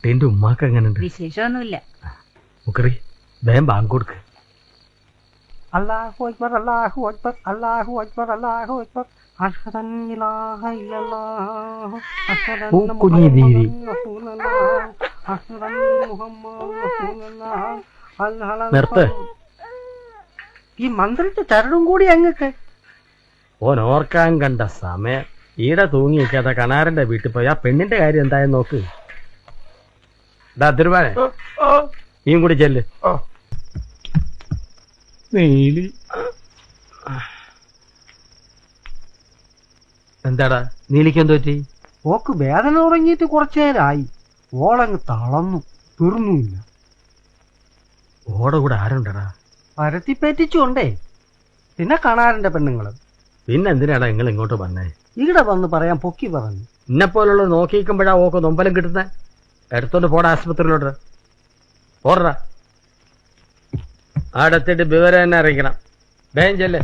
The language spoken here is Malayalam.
കുട്ടീന്റെ ഉമ്മാക്ക് എങ്ങനെയുണ്ട്? വിശേഷമൊന്നുമില്ല. മുക്കറി വേഗം ബാങ്ക് കൊടുക്ക്. അല്ലാഹു അക്ബർ അല്ലാഹു അക്ബർ അല്ലാഹു അക്ബർ അല്ലാഹു അക്ബർ അഷ്ഹദു അൻ ഇലാഹ ഇല്ലല്ലാഹ് അഷ്ഹദു അന്ന മുഹമ്മദൻ റസൂലുള്ളാഹ് അഷ്ഹദു അന്ന മുഹമ്മദൻ റസൂലുള്ളാഹ്. നിർത്ത്. ഈ മന്ത്രിന്റെ ചരടും കൂടി അങ്ങക്ക് ഓൻ ഓർക്കാൻ കണ്ട സമയം ഈടെ തൂങ്ങി നിൽക്കാത്ത കണാരന്റെ വീട്ടിൽ പോയി ആ പെണ്ണിന്റെ കാര്യം എന്തായെന്ന് നോക്ക്. തിരുവാനെ നീയും കൂടി ചെല്ല്. നീലി എന്താടാ നീലിക്ക് എന്ത് പറ്റി? ഓക്ക് വേദന തുടങ്ങിയിട്ട് കുറച്ചു നേരമായി. ഓളങ്ങ് തളർന്നു, തീർന്നുമില്ല. ഓടെ കൂടെ ആരുണ്ടടാ? പരത്തിപ്പേറ്റിച്ചുകൊണ്ടേ. പിന്നെ കണാരന്റെ പെണ്ണുങ്ങള്. പിന്നെ എന്തിനാടാ നിങ്ങൾ ഇങ്ങോട്ട് വന്നേ? ഇവിടെ വന്ന് പറയാൻ പൊക്കി പറഞ്ഞു. ഇന്നെപ്പോലുള്ള നോക്കിയിരിക്കുമ്പോഴാ ഓക്ക് നൊമ്പലം കിട്ടുന്നേ. എടുത്തോണ്ട് പോടാ ആശുപത്രിയിലോട്ട്. ഓടാ. അവിടെ എത്തിയിട്ട് വിവരം തന്നെ അറിയിക്കണം. വേഗം ചെല്ലേ.